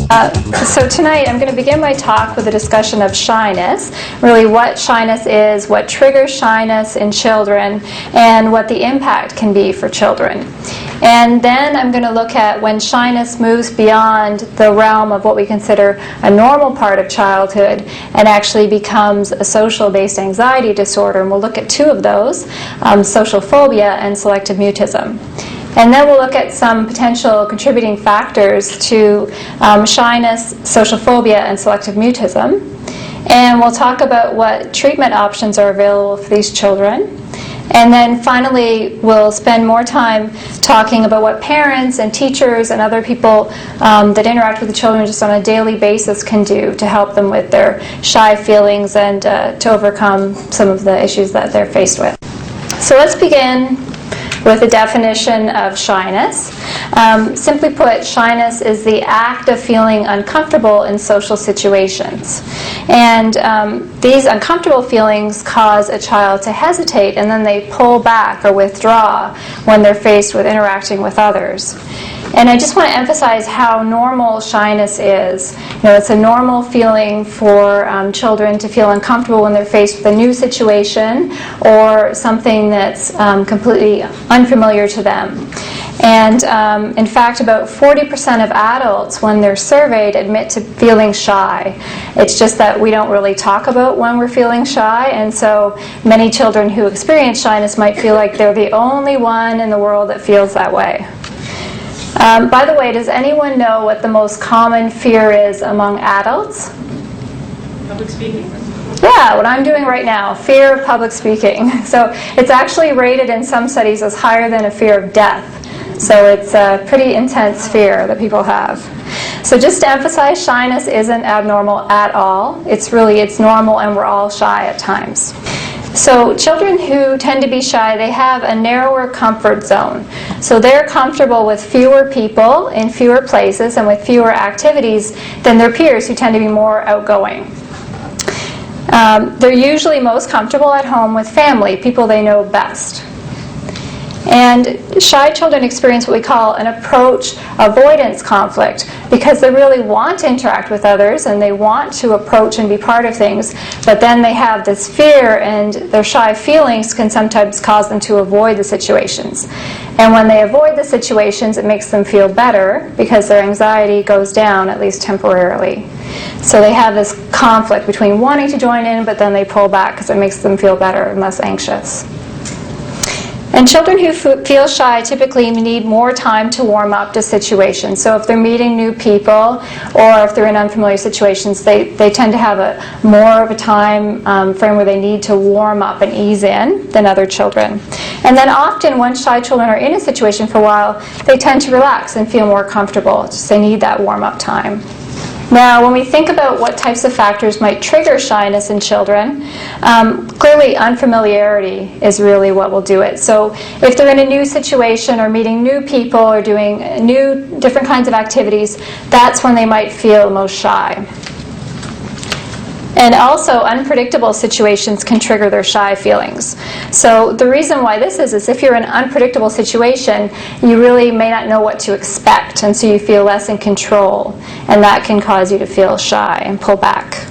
So tonight I'm going to begin my talk with a discussion of shyness, really what shyness is, what triggers shyness in children, and what the impact can be for children. And then I'm going to look at when shyness moves beyond the realm of what we consider a normal part of childhood and actually becomes a social-based anxiety disorder. And we'll look at two of those, social phobia and selective mutism. And then we'll look at some potential contributing factors to shyness, social phobia, and selective mutism. And we'll talk about what treatment options are available for these children. And then finally, we'll spend more time talking about what parents and teachers and other people that interact with the children just on a daily basis can do to help them with their shy feelings and to overcome some of the issues that they're faced with. So let's begin with a definition of shyness. Simply put, shyness is the act of feeling uncomfortable in social situations. And these uncomfortable feelings cause a child to hesitate, and then they pull back or withdraw when they're faced with interacting with others. And I just want to emphasize how normal shyness is. It's a normal feeling for children to feel uncomfortable when they're faced with a new situation or something that's completely unfamiliar to them. And in fact, about 40% of adults, when they're surveyed, admit to feeling shy. It's just that we don't really talk about when we're feeling shy, and so many children who experience shyness might feel like they're the only one in the world that feels that way. By the way, does anyone know what the most common fear is among adults? Public speaking? Yeah, what I'm doing right now, fear of public speaking. So it's actually rated in some studies as higher than a fear of death. So it's a pretty intense fear that people have. So just to emphasize, shyness isn't abnormal at all. It's normal, and we're all shy at times. So children who tend to be shy, they have a narrower comfort zone. So they're comfortable with fewer people in fewer places and with fewer activities than their peers who tend to be more outgoing. They're usually most comfortable at home with family, people they know best. And shy children experience what we call an approach avoidance conflict because they really want to interact with others and they want to approach and be part of things, but then they have this fear, and their shy feelings can sometimes cause them to avoid the situations. And when they avoid the situations, it makes them feel better because their anxiety goes down, at least temporarily. So they have this conflict between wanting to join in, but then they pull back because it makes them feel better and less anxious. And children who feel shy typically need more time to warm up to situations. So if they're meeting new people or if they're in unfamiliar situations, they tend to have more of a time frame where they need to warm up and ease in than other children. And then often when shy children are in a situation for a while, they tend to relax and feel more comfortable. Just they need that warm-up time. Now, when we think about what types of factors might trigger shyness in children, clearly unfamiliarity is really what will do it. So if they're in a new situation or meeting new people or doing different kinds of activities, that's when they might feel most shy. And also, unpredictable situations can trigger their shy feelings. So the reason why this is if you're in an unpredictable situation, you really may not know what to expect, and so you feel less in control, and that can cause you to feel shy and pull back.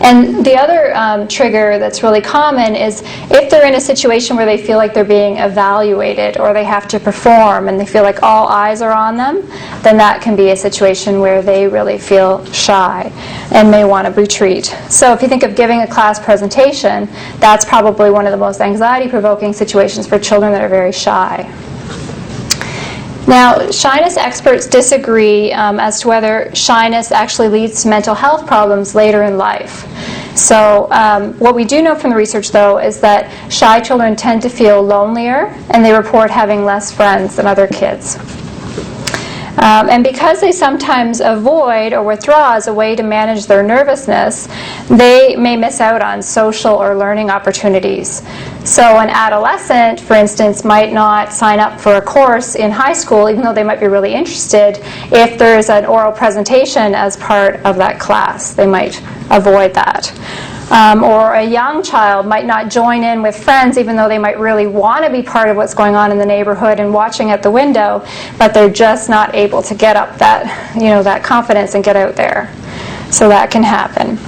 And the other trigger that's really common is if they're in a situation where they feel like they're being evaluated or they have to perform and they feel like all eyes are on them, then that can be a situation where they really feel shy and may want to retreat. So if you think of giving a class presentation, that's probably one of the most anxiety-provoking situations for children that are very shy. Now, shyness experts disagree as to whether shyness actually leads to mental health problems later in life. So what we do know from the research, though, is that shy children tend to feel lonelier, and they report having less friends than other kids. And because they sometimes avoid or withdraw as a way to manage their nervousness, they may miss out on social or learning opportunities. So an adolescent, for instance, might not sign up for a course in high school, even though they might be really interested, if there's an oral presentation as part of that class. They might avoid that. Or a young child might not join in with friends even though they might really want to be part of what's going on in the neighborhood and watching at the window, but they're just not able to get up that, that confidence and get out there. So that can happen.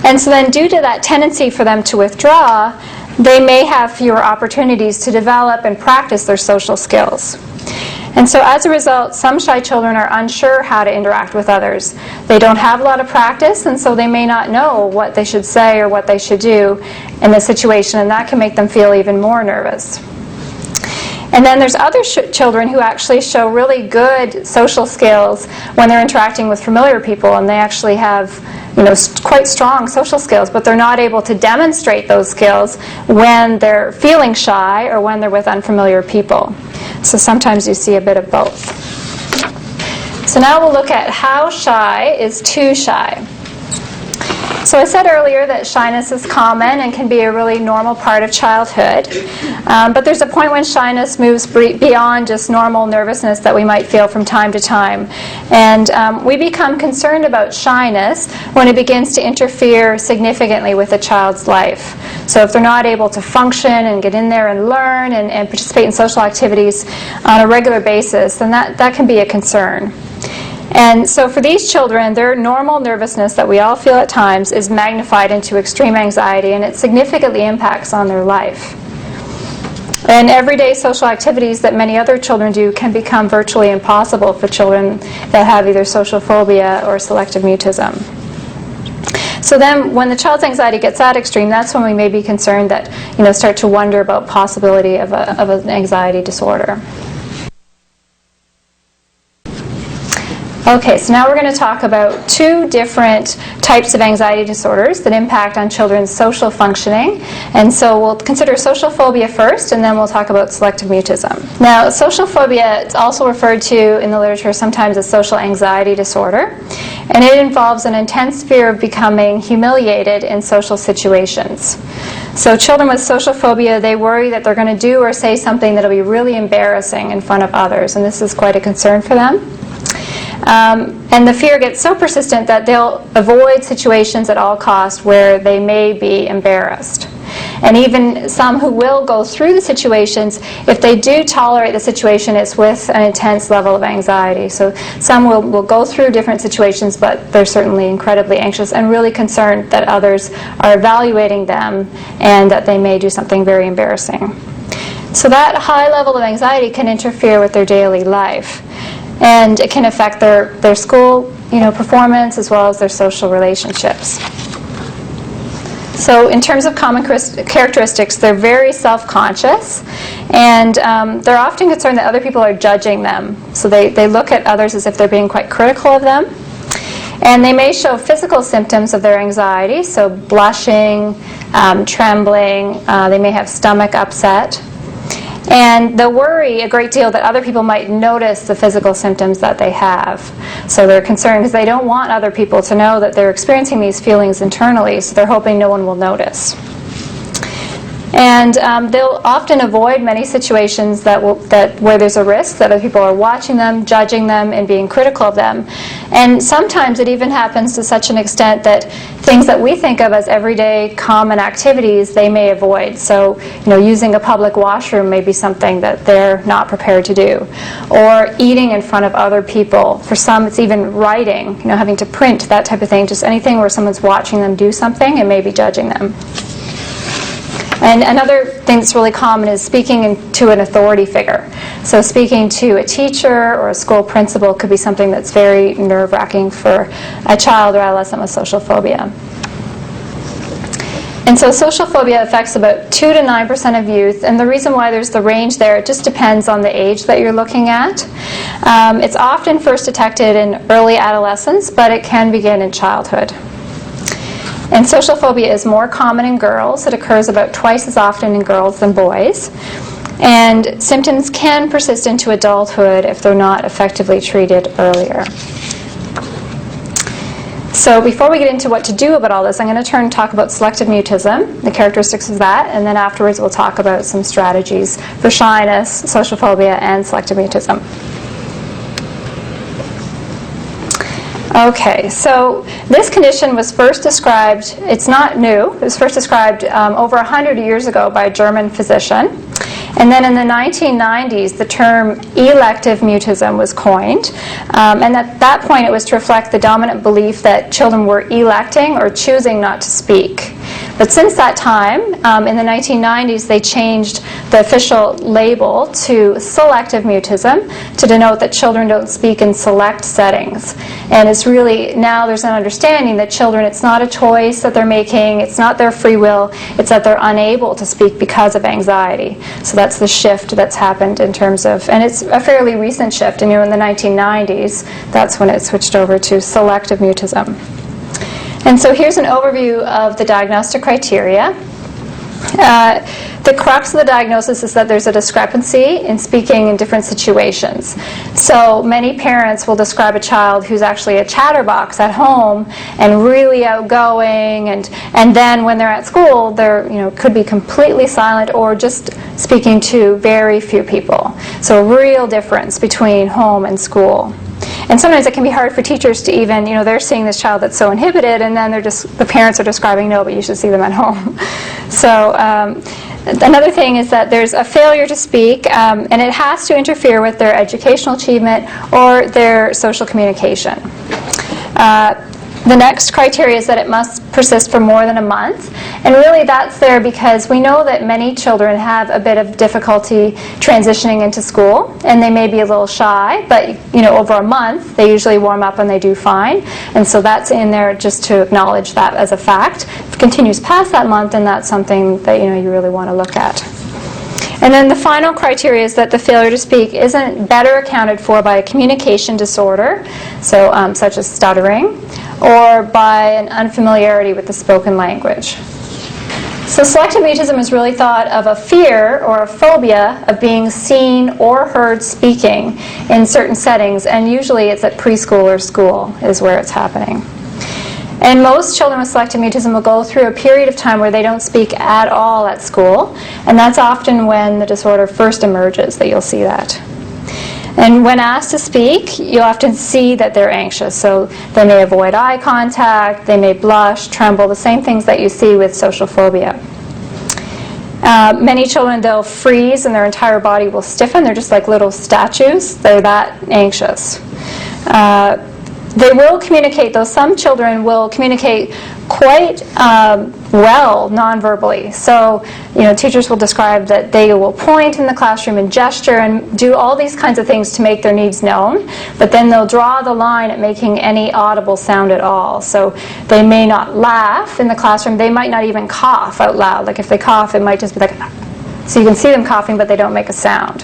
And so then due to that tendency for them to withdraw, they may have fewer opportunities to develop and practice their social skills. And so as a result, some shy children are unsure how to interact with others. They don't have a lot of practice, and so they may not know what they should say or what they should do in the situation, and that can make them feel even more nervous. And then there's other children who actually show really good social skills when they're interacting with familiar people, and they actually have quite strong social skills, but they're not able to demonstrate those skills when they're feeling shy or when they're with unfamiliar people. So sometimes you see a bit of both. So now we'll look at how shy is too shy. So I said earlier that shyness is common and can be a really normal part of childhood. But there's a point when shyness moves beyond just normal nervousness that we might feel from time to time. And we become concerned about shyness when it begins to interfere significantly with a child's life. So if they're not able to function and get in there and learn and participate in social activities on a regular basis, then that can be a concern. And so for these children, their normal nervousness that we all feel at times is magnified into extreme anxiety, and it significantly impacts on their life. And everyday social activities that many other children do can become virtually impossible for children that have either social phobia or selective mutism. So then when the child's anxiety gets that extreme, that's when we may be concerned that, start to wonder about possibility of an anxiety disorder. Okay, so now we're going to talk about two different types of anxiety disorders that impact on children's social functioning. And so we'll consider social phobia first, and then we'll talk about selective mutism. Now, social phobia is also referred to in the literature sometimes as social anxiety disorder, and it involves an intense fear of becoming humiliated in social situations. So children with social phobia, they worry that they're going to do or say something that will be really embarrassing in front of others, and this is quite a concern for them. And the fear gets so persistent that they'll avoid situations at all costs where they may be embarrassed. And even some who will go through the situations, if they do tolerate the situation, it's with an intense level of anxiety. So some will go through different situations, but they're certainly incredibly anxious and really concerned that others are evaluating them and that they may do something very embarrassing. So that high level of anxiety can interfere with their daily life. And it can affect their school performance as well as their social relationships. So in terms of common characteristics, they're very self-conscious, and they're often concerned that other people are judging them. So they look at others as if they're being quite critical of them. And they may show physical symptoms of their anxiety, so blushing, trembling, they may have stomach upset. And they'll worry a great deal that other people might notice the physical symptoms that they have. So they're concerned because they don't want other people to know that they're experiencing these feelings internally, so they're hoping no one will notice. And they'll often avoid many situations where there's a risk that other people are watching them, judging them, and being critical of them. And sometimes it even happens to such an extent that things that we think of as everyday common activities they may avoid. So, using a public washroom may be something that they're not prepared to do. Or eating in front of other people. For some, it's even writing, having to print, that type of thing. Just anything where someone's watching them do something and maybe judging them. And another thing that's really common is speaking to an authority figure. So speaking to a teacher or a school principal could be something that's very nerve-wracking for a child or adolescent with social phobia. And so social phobia affects about 2 to 9% of youth, and the reason why there's the range there, it just depends on the age that you're looking at. It's often first detected in early adolescence, but it can begin in childhood. And social phobia is more common in girls. It occurs about twice as often in girls than boys. And symptoms can persist into adulthood if they're not effectively treated earlier. So before we get into what to do about all this, I'm going to turn and talk about selective mutism, the characteristics of that, and then afterwards we'll talk about some strategies for shyness, social phobia, and selective mutism. Okay, so this condition was first described, it's not new, it was first described over 100 years ago by a German physician. And then in the 1990s, the term elective mutism was coined. And at that point, it was to reflect the dominant belief that children were electing or choosing not to speak. But since that time, in the 1990s, they changed the official label to selective mutism to denote that children don't speak in select settings. And it's really, now there's an understanding that children, it's not a choice that they're making, it's not their free will, it's that they're unable to speak because of anxiety. So that's the shift that's happened in terms of, and it's a fairly recent shift, and in the 1990s, that's when it switched over to selective mutism. And so here's an overview of the diagnostic criteria. The crux of the diagnosis is that there's a discrepancy in speaking in different situations. So many parents will describe a child who's actually a chatterbox at home and really outgoing, and then when they're at school, they're could be completely silent or just speaking to very few people. So a real difference between home and school. And sometimes it can be hard for teachers to even, they're seeing this child that's so inhibited, and then the parents are describing, no, but you should see them at home. So another thing is that there's a failure to speak, and it has to interfere with their educational achievement or their social communication. The next criteria is that it must persist for more than a month. And really that's there because we know that many children have a bit of difficulty transitioning into school, and they may be a little shy, but over a month they usually warm up and they do fine. And so that's in there just to acknowledge that as a fact. If it continues past that month, then that's something that you really want to look at. And then the final criteria is that the failure to speak isn't better accounted for by a communication disorder, so such as stuttering, or by an unfamiliarity with the spoken language. So selective mutism is really thought of a fear or a phobia of being seen or heard speaking in certain settings, and usually it's at preschool or school is where it's happening. And most children with selective mutism will go through a period of time where they don't speak at all at school, and that's often when the disorder first emerges that you'll see that. And when asked to speak, you'll often see that they're anxious. So they may avoid eye contact, they may blush, tremble, the same things that you see with social phobia. Many children, they'll freeze and their entire body will stiffen. They're just like little statues. They're that anxious. They will communicate, though some children will communicate quite well non-verbally. So, teachers will describe that they will point in the classroom and gesture and do all these kinds of things to make their needs known, but then they'll draw the line at making any audible sound at all. So they may not laugh in the classroom, they might not even cough out loud. Like if they cough, it might just be like, so you can see them coughing, but they don't make a sound.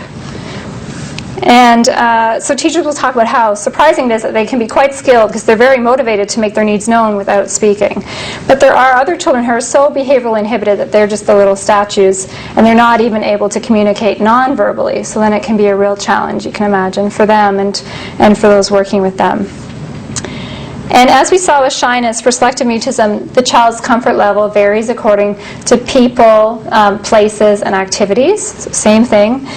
And so teachers will talk about how surprising it is that they can be quite skilled because they're very motivated to make their needs known without speaking. But there are other children who are so behaviorally inhibited that they're just the little statues and they're not even able to communicate non-verbally. So then it can be a real challenge, you can imagine, for them and for those working with them. And as we saw with shyness, for selective mutism, the child's comfort level varies according to people, places, and activities. So same thing.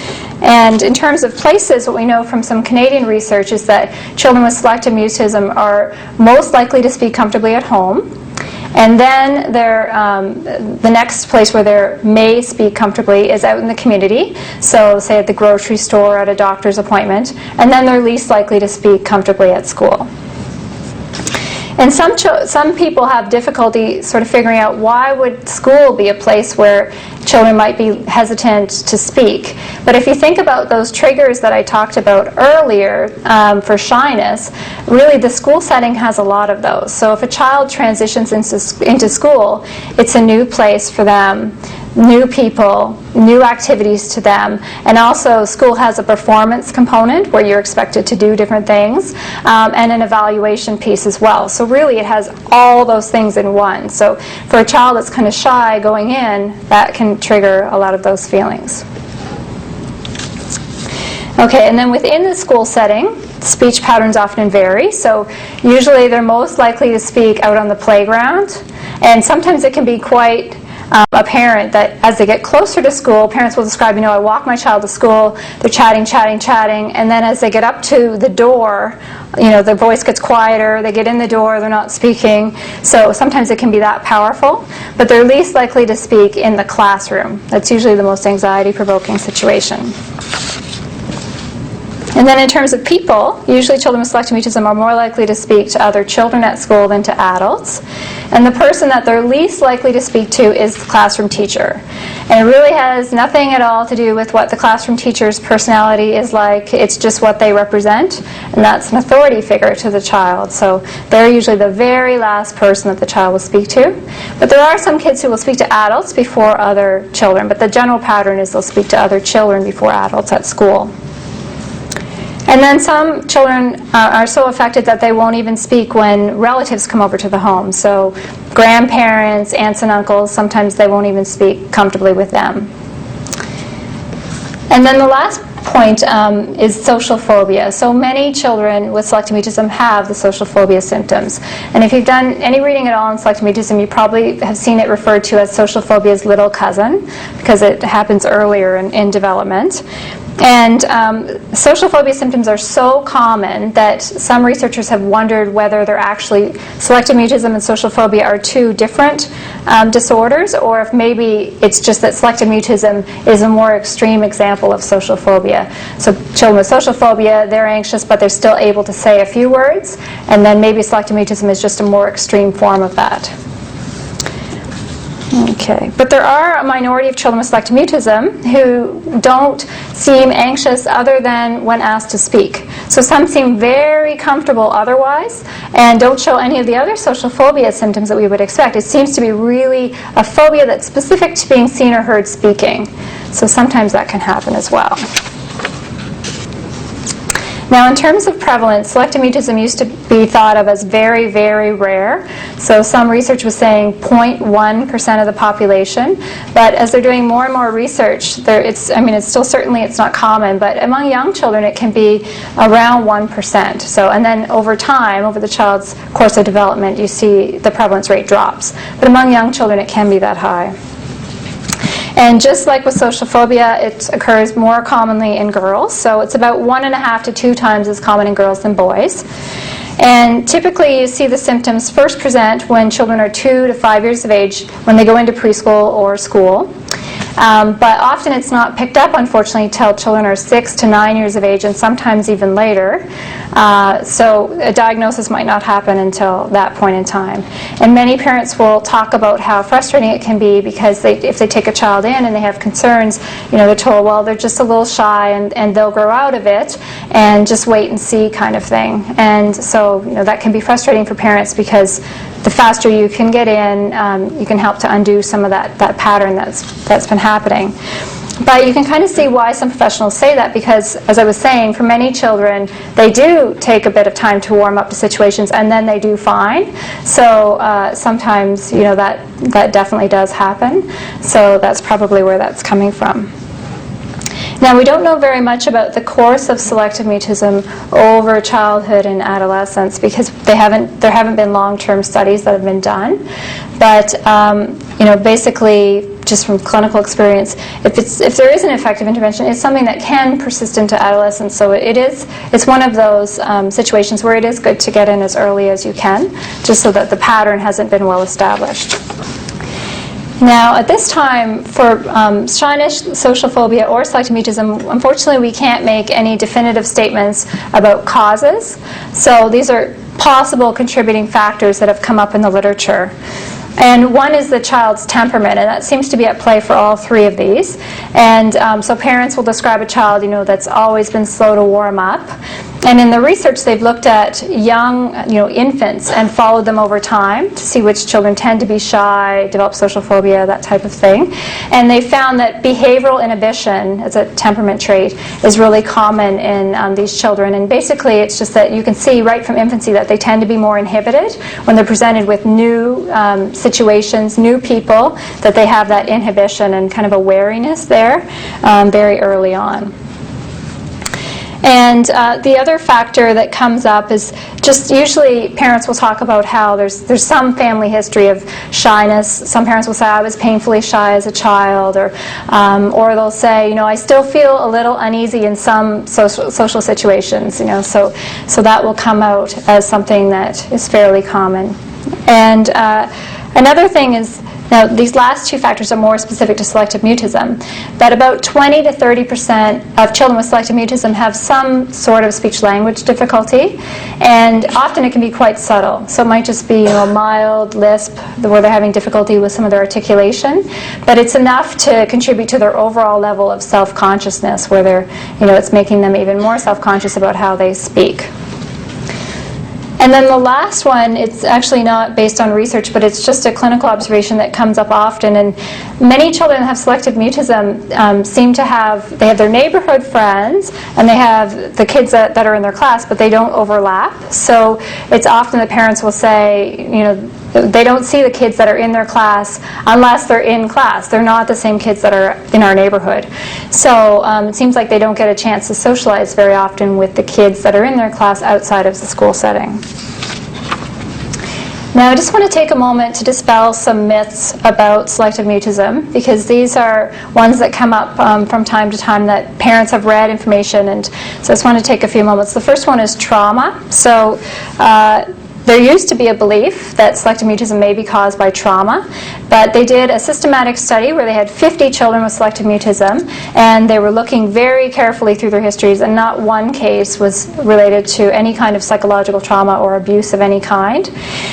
And in terms of places, what we know from some Canadian research is that children with selective mutism are most likely to speak comfortably at home. And then the next place where they may speak comfortably is out in the community. So say at the grocery store, at a doctor's appointment. And then they're least likely to speak comfortably at school. And some people have difficulty sort of figuring out why would school be a place where children might be hesitant to speak. But if you think about those triggers that I talked about earlier for shyness, really the school setting has a lot of those. So if a child transitions into school, it's a new place for them, new people, new activities to them, and also school has a performance component where you're expected to do different things, and an evaluation piece as well. So really it has all those things in one. So for a child that's kind of shy going in, that can trigger a lot of those feelings. Okay, and then within the school setting, speech patterns often vary. So usually they're most likely to speak out on the playground, and sometimes it can be quite a parent that as they get closer to school, parents will describe, I walk my child to school, they're chatting, and then as they get up to the door, the voice gets quieter, they get in the door, they're not speaking. So sometimes it can be that powerful, but they're least likely to speak in the classroom. That's usually the most anxiety-provoking situation. And then in terms of people, usually children with selective mutism are more likely to speak to other children at school than to adults. And the person that they're least likely to speak to is the classroom teacher. And it really has nothing at all to do with what the classroom teacher's personality is like. It's just what they represent, and that's an authority figure to the child. So they're usually the very last person that the child will speak to. But there are some kids who will speak to adults before other children, but the general pattern is they'll speak to other children before adults at school. And then some children are so affected that they won't even speak when relatives come over to the home. So grandparents, aunts and uncles, sometimes they won't even speak comfortably with them. And then the last point is social phobia. So many children with selective mutism have the social phobia symptoms. And if you've done any reading at all on selective mutism, you probably have seen it referred to as social phobia's little cousin, because it happens earlier in development. And social phobia symptoms are so common that some researchers have wondered whether they're actually selective mutism and social phobia are two different disorders, or if maybe it's just that selective mutism is a more extreme example of social phobia. So children with social phobia, they're anxious, but they're still able to say a few words, and then maybe selective mutism is just a more extreme form of that. Okay, but there are a minority of children with selective mutism who don't seem anxious other than when asked to speak. So some seem very comfortable otherwise and don't show any of the other social phobia symptoms that we would expect. It seems to be really a phobia that's specific to being seen or heard speaking. So sometimes that can happen as well. Now, in terms of prevalence, selective mutism used to be thought of as very, very rare. So some research was saying 0.1% of the population. But as they're doing more and more research, it's still certainly it's not common, but among young children it can be around 1%. So, and then over time, over the child's course of development, you see the prevalence rate drops. But among young children it can be that high. And just like with social phobia, it occurs more commonly in girls. So it's about 1.5 to 2 times as common in girls than boys. And typically you see the symptoms first present when children are 2 to 5 years of age, when they go into preschool or school. But often it's not picked up, unfortunately, until children are 6 to 9 years of age, and sometimes even later. So a diagnosis might not happen until that point in time. And many parents will talk about how frustrating it can be because if they take a child in and they have concerns, they're told, well, they're just a little shy and they'll grow out of it, and just wait and see kind of thing. And so that can be frustrating for parents because the faster you can get in, you can help to undo some of that pattern that's been happening. But you can kind of see why some professionals say that, because, as I was saying, for many children, they do take a bit of time to warm up to situations, and then they do fine. So sometimes, that definitely does happen. So that's probably where that's coming from. Now, we don't know very much about the course of selective mutism over childhood and adolescence because there haven't been long-term studies that have been done. But basically, just from clinical experience, if there is an effective intervention, it's something that can persist into adolescence. So it's one of those situations where it is good to get in as early as you can, just so that the pattern hasn't been well established. Now, at this time, for shyness, social phobia, or selective mutism, unfortunately we can't make any definitive statements about causes. So these are possible contributing factors that have come up in the literature. And one is the child's temperament, and that seems to be at play for all 3 of these. And so parents will describe a child, that's always been slow to warm up. And in the research, they've looked at young, infants and followed them over time to see which children tend to be shy, develop social phobia, that type of thing. And they found that behavioral inhibition as a temperament trait is really common in these children. And basically, it's just that you can see right from infancy that they tend to be more inhibited when they're presented with new situations, new people, that they have that inhibition and kind of a wariness there very early on. And the other factor that comes up is just usually parents will talk about how there's some family history of shyness. Some parents will say, I was painfully shy as a child, or they'll say, I still feel a little uneasy in some social situations, so that will come out as something that is fairly common. And another thing is, now, these last two factors are more specific to selective mutism, but about 20 to 30% of children with selective mutism have some sort of speech-language difficulty, and often it can be quite subtle. So it might just be a mild lisp where they're having difficulty with some of their articulation, but it's enough to contribute to their overall level of self-consciousness, where they're, it's making them even more self-conscious about how they speak. And then the last one, it's actually not based on research, but it's just a clinical observation that comes up often. And many children that have selective mutism seem to have their neighborhood friends, and they have the kids that are in their class, but they don't overlap. So it's often the parents will say, they don't see the kids that are in their class unless they're in class. They're not the same kids that are in our neighborhood. So it seems like they don't get a chance to socialize very often with the kids that are in their class outside of the school setting. Now, I just want to take a moment to dispel some myths about selective mutism, because these are ones that come up from time to time that parents have read information, and so I just want to take a few moments. The first one is trauma. So there used to be a belief that selective mutism may be caused by trauma, but they did a systematic study where they had 50 children with selective mutism, and they were looking very carefully through their histories, and not one case was related to any kind of psychological trauma or abuse of any kind.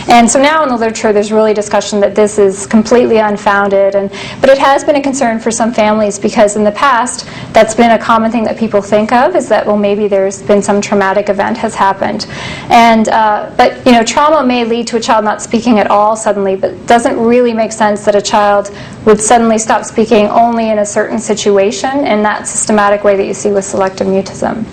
And so now in the literature there's really discussion that this is completely unfounded, but it has been a concern for some families, because in the past that's been a common thing that people think of, is that, well, maybe there's been some traumatic event has happened. And but trauma may lead to a child not speaking at all suddenly, but it doesn't really make sense that a child would suddenly stop speaking only in a certain situation in that systematic way that you see with selective mutism.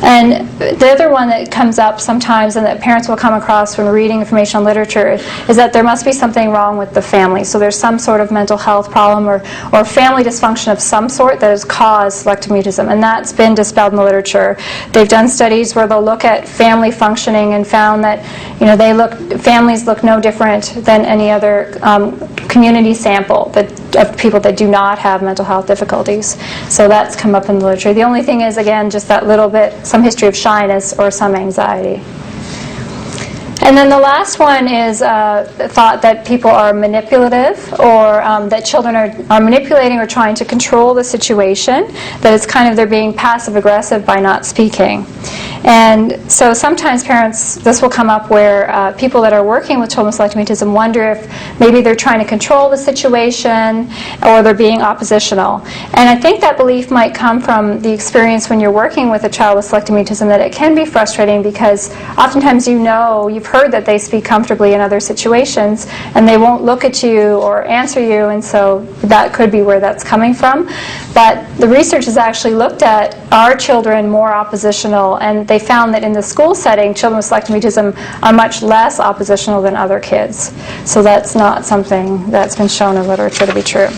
And the other one that comes up sometimes, and that parents will come across when reading information on literature, is that there must be something wrong with the family. So there's some sort of mental health problem or family dysfunction of some sort that has caused selective mutism, and that's been dispelled in the literature. They've done studies where they'll look at family functioning and found that families look no different than any other community sample of people that do not have mental health difficulties. So that's come up in the literature. The only thing is, again, just that little bit, some history of shyness or some anxiety. And then the last one is the thought that people are manipulative, or that children are manipulating or trying to control the situation, that it's kind of they're being passive-aggressive by not speaking. And so sometimes parents, this will come up where people that are working with children with selective mutism wonder if maybe they're trying to control the situation or they're being oppositional. And I think that belief might come from the experience when you're working with a child with selective mutism, that it can be frustrating because oftentimes you've heard that they speak comfortably in other situations and they won't look at you or answer you, and so that could be where that's coming from. But the research has actually looked at, are children more oppositional, and they found that in the school setting, children with selective mutism are much less oppositional than other kids. So that's not something that's been shown in literature to be true.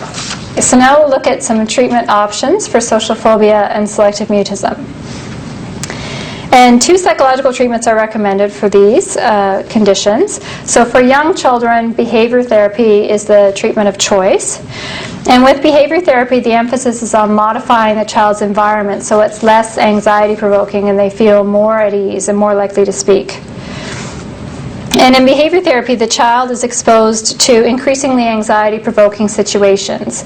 So now we'll look at some treatment options for social phobia and selective mutism. And 2 psychological treatments are recommended for these conditions. So for young children, behavior therapy is the treatment of choice. And with behavior therapy, the emphasis is on modifying the child's environment so it's less anxiety-provoking and they feel more at ease and more likely to speak. And in behavior therapy, the child is exposed to increasingly anxiety-provoking situations.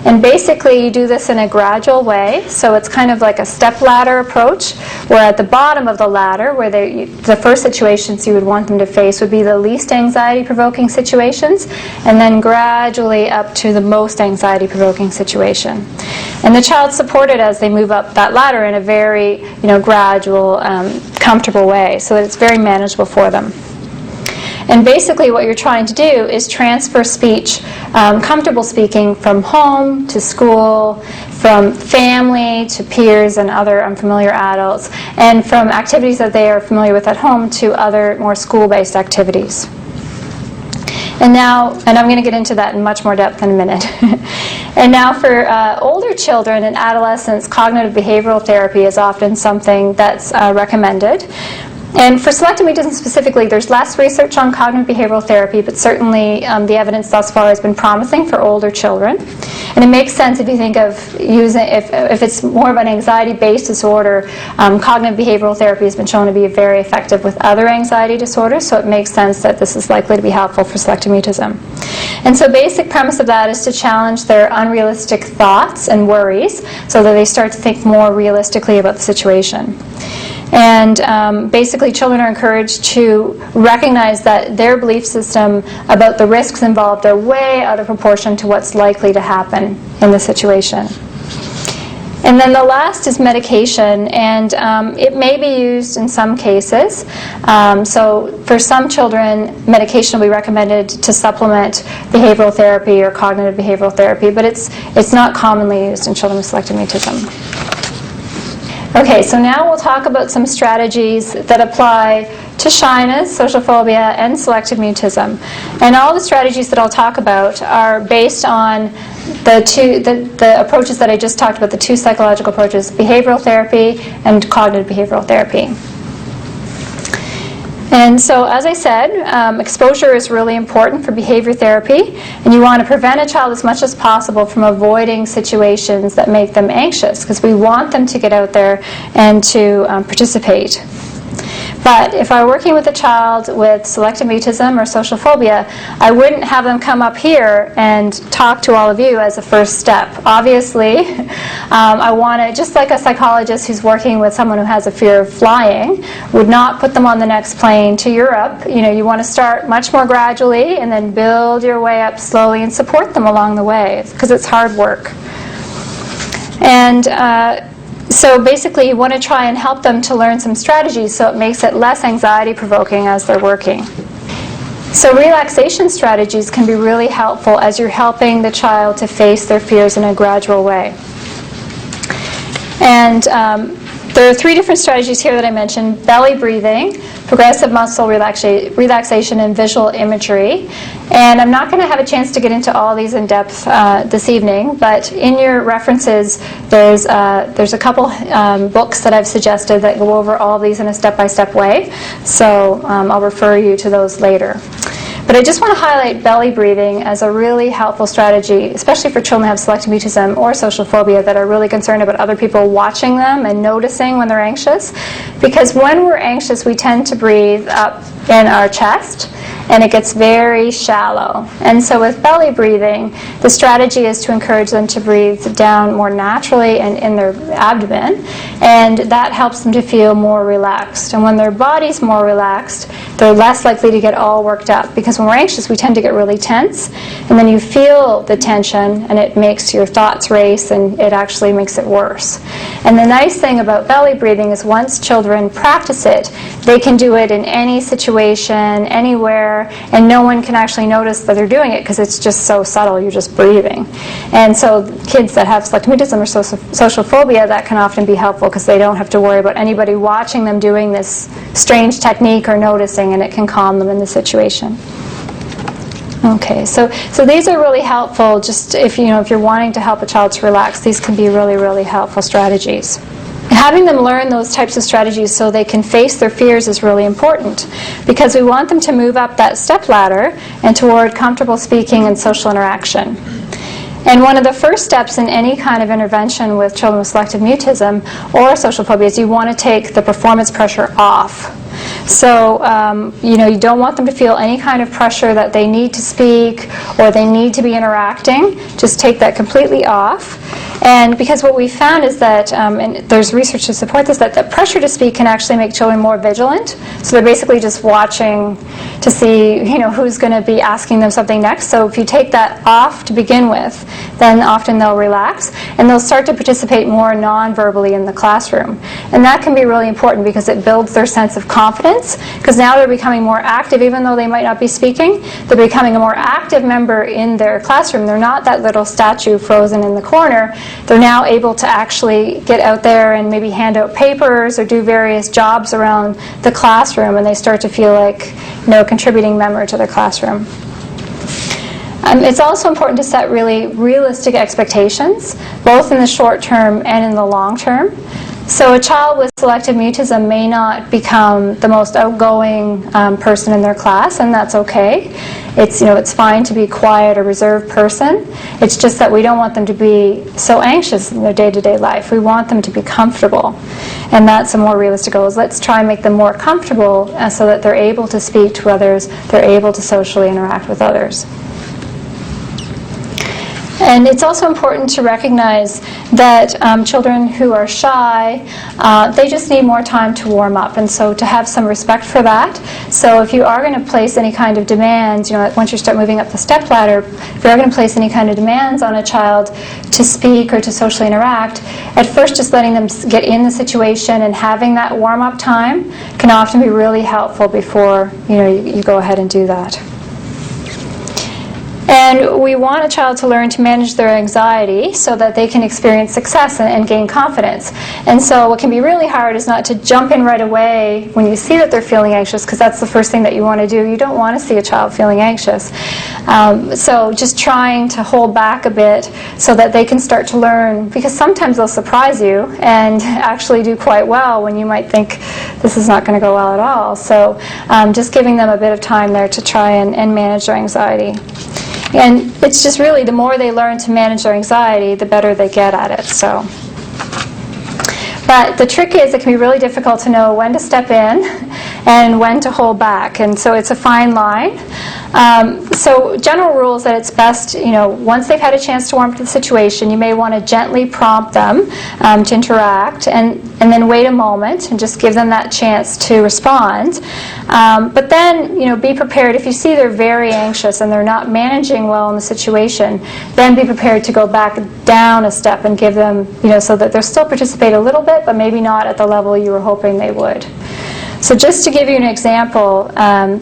And basically, you do this in a gradual way. So it's kind of like a step-ladder approach, where at the bottom of the ladder, where the first situations you would want them to face would be the least anxiety-provoking situations, and then gradually up to the most anxiety-provoking situation. And the child's supported as they move up that ladder in a very gradual, comfortable way, so that it's very manageable for them. And basically what you're trying to do is transfer speech, comfortable speaking, from home to school, from family to peers and other unfamiliar adults, and from activities that they are familiar with at home to other more school-based activities. And I'm going to get into that in much more depth in a minute. And now for older children and adolescents, cognitive behavioral therapy is often something that's recommended. And for selective mutism specifically, there's less research on cognitive behavioral therapy, but certainly the evidence thus far has been promising for older children. And it makes sense if you think of using, if it's more of an anxiety-based disorder, cognitive behavioral therapy has been shown to be very effective with other anxiety disorders, so it makes sense that this is likely to be helpful for selective mutism. And so basic premise of that is to challenge their unrealistic thoughts and worries so that they start to think more realistically about the situation. And basically, children are encouraged to recognize that their belief system about the risks involved are way out of proportion to what's likely to happen in the situation. And then the last is medication, and it may be used in some cases. So for some children, medication will be recommended to supplement behavioral therapy or cognitive behavioral therapy, but it's not commonly used in children with selective mutism. Okay, so now we'll talk about some strategies that apply to shyness, social phobia, and selective mutism. And all the strategies that I'll talk about are based on the approaches that I just talked about, the two psychological approaches, behavioral therapy and cognitive behavioral therapy. And so, as I said, exposure is really important for behavior therapy, and you want to prevent a child as much as possible from avoiding situations that make them anxious, because we want them to get out there and to participate. But if I were working with a child with selective mutism or social phobia, I wouldn't have them come up here and talk to all of you as a first step. Obviously, I want to, just like a psychologist who's working with someone who has a fear of flying, would not put them on the next plane to Europe. You want to start much more gradually and then build your way up slowly and support them along the way, because it's hard work. And so basically, you want to try and help them to learn some strategies so it makes it less anxiety-provoking as they're working. So relaxation strategies can be really helpful as you're helping the child to face their fears in a gradual way. And there are three different strategies here that I mentioned: belly breathing, progressive muscle relaxation, and visual imagery. And I'm not going to have a chance to get into all these in depth this evening, but in your references, there's a couple books that I've suggested that go over all of these in a step-by-step way. So I'll refer you to those later. But I just want to highlight belly breathing as a really helpful strategy, especially for children who have selective mutism or social phobia that are really concerned about other people watching them and noticing when they're anxious. Because when we're anxious, we tend to breathe up in our chest, and it gets very shallow. And so with belly breathing, the strategy is to encourage them to breathe down more naturally and in their abdomen, and that helps them to feel more relaxed. And when their body's more relaxed, they're less likely to get all worked up, because when we're anxious, we tend to get really tense, and then you feel the tension, and it makes your thoughts race, and it actually makes it worse. And the nice thing about belly breathing is once children practice it, they can do it in any situation, anywhere, and no one can actually notice that they're doing it because it's just so subtle, you're just breathing. And so kids that have selective mutism or social phobia, that can often be helpful because they don't have to worry about anybody watching them doing this strange technique or noticing, and it can calm them in the situation. Okay, so these are really helpful. Just if you're wanting to help a child to relax, these can be really, really helpful strategies. Having them learn those types of strategies so they can face their fears is really important, because we want them to move up that step ladder and toward comfortable speaking and social interaction. And one of the first steps in any kind of intervention with children with selective mutism or social phobia is you want to take the performance pressure off. So, you don't want them to feel any kind of pressure that they need to speak or they need to be interacting. Just take that completely off. And because what we found is that, and there's research to support this, that the pressure to speak can actually make children more vigilant. So they're basically just watching to see, who's going to be asking them something next. So if you take that off to begin with, then often they'll relax and they'll start to participate more non-verbally in the classroom. And that can be really important because it builds their sense of confidence, because now they're becoming more active. Even though they might not be speaking, they're becoming a more active member in their classroom. They're not that little statue frozen in the corner. They're now able to actually get out there and maybe hand out papers or do various jobs around the classroom, and they start to feel like a contributing member to their classroom. It's also important to set really realistic expectations, both in the short term and in the long term. So a child with selective mutism may not become the most outgoing person in their class, and that's okay. It's fine to be a quiet or reserved person. It's just that we don't want them to be so anxious in their day-to-day life. We want them to be comfortable, and that's a more realistic goal. Is let's try and make them more comfortable so that they're able to speak to others, they're able to socially interact with others. And it's also important to recognize that children who are shy, they just need more time to warm up, and so to have some respect for that. So if you are going to place any kind of demands, once you start moving up the stepladder, if you are going to place any kind of demands on a child to speak or to socially interact, at first just letting them get in the situation and having that warm-up time can often be really helpful before you go ahead and do that. And we want a child to learn to manage their anxiety so that they can experience success and gain confidence. And so what can be really hard is not to jump in right away when you see that they're feeling anxious, because that's the first thing that you want to do. You don't want to see a child feeling anxious. So just trying to hold back a bit so that they can start to learn, because sometimes they'll surprise you and actually do quite well when you might think this is not going to go well at all. So just giving them a bit of time there to try and manage their anxiety. And it's just really, the more they learn to manage their anxiety, the better they get at it. But the trick is, it can be really difficult to know when to step in and when to hold back. And so it's a fine line. So general rule is that it's best, once they've had a chance to warm up to the situation, you may want to gently prompt them to interact, and then wait a moment and just give them that chance to respond. But then, be prepared. If you see they're very anxious and they're not managing well in the situation, then be prepared to go back down a step and give them, so that they'll still participate a little bit, but maybe not at the level you were hoping they would. So just to give you an example,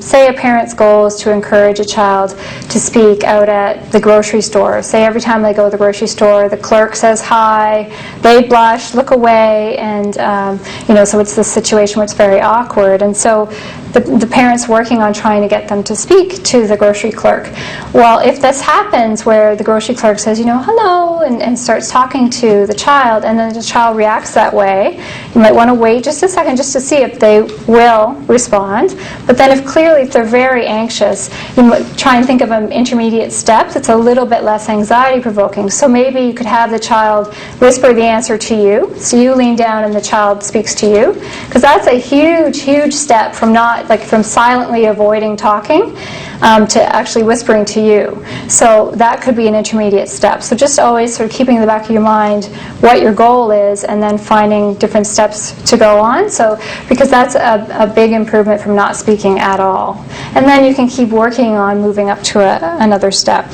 say a parent's goal is to encourage a child to speak out at the grocery store. Say every time they go to the grocery store, the clerk says hi, they blush, look away, and so it's this situation where it's very awkward. And so the parent's working on trying to get them to speak to the grocery clerk. Well, if this happens where the grocery clerk says, hello, and starts talking to the child, and then the child reacts that way, you might want to wait just a second just to see if they will respond. But then if they're very anxious, you might try and think of an intermediate step that's a little bit less anxiety-provoking. So maybe you could have the child whisper the answer to you. So you lean down and the child speaks to you. Because that's a huge, huge step from from silently avoiding talking to actually whispering to you. So that could be an intermediate step. So just always sort of keeping in the back of your mind what your goal is, and then finding different steps to go on. So because that's a big improvement from not speaking at all. And then you can keep working on moving up to another step.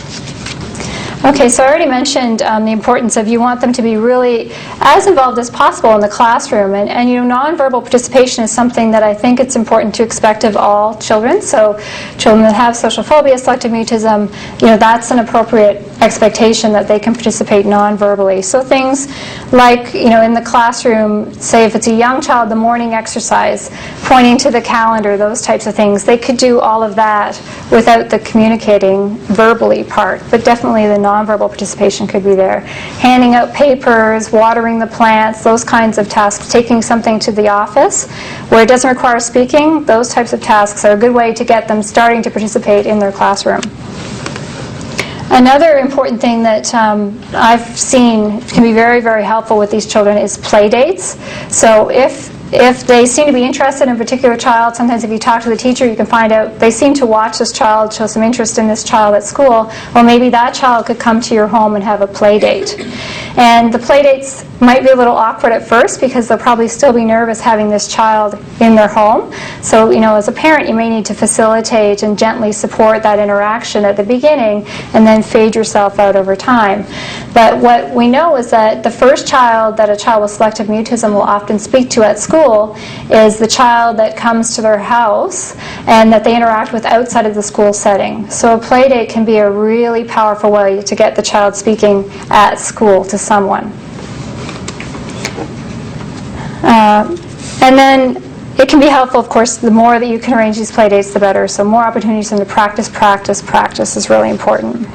Okay, so I already mentioned the importance of, you want them to be really as involved as possible in the classroom. And nonverbal participation is something that I think it's important to expect of all children. So children that have social phobia, selective mutism, that's an appropriate expectation that they can participate non-verbally. So things like, in the classroom, say if it's a young child, the morning exercise, pointing to the calendar, those types of things, they could do all of that without the communicating verbally part. But definitely the nonverbal participation could be there. Handing out papers, watering the plants, those kinds of tasks, taking something to the office where it doesn't require speaking, those types of tasks are a good way to get them starting to participate in their classroom. Another important thing that I've seen can be very, very helpful with these children is play dates. So if they seem to be interested in a particular child, sometimes if you talk to the teacher, you can find out they seem to watch this child, show some interest in this child at school. Well, maybe that child could come to your home and have a play date. And the play dates might be a little awkward at first because they'll probably still be nervous having this child in their home. So, as a parent, you may need to facilitate and gently support that interaction at the beginning and then fade yourself out over time. But what we know is that the first child that a child with selective mutism will often speak to at school is the child that comes to their house and that they interact with outside of the school setting. So a play date can be a really powerful way to get the child speaking at school to someone. And then it can be helpful, of course, the more that you can arrange these play dates, the better. So more opportunities for them to practice is really important.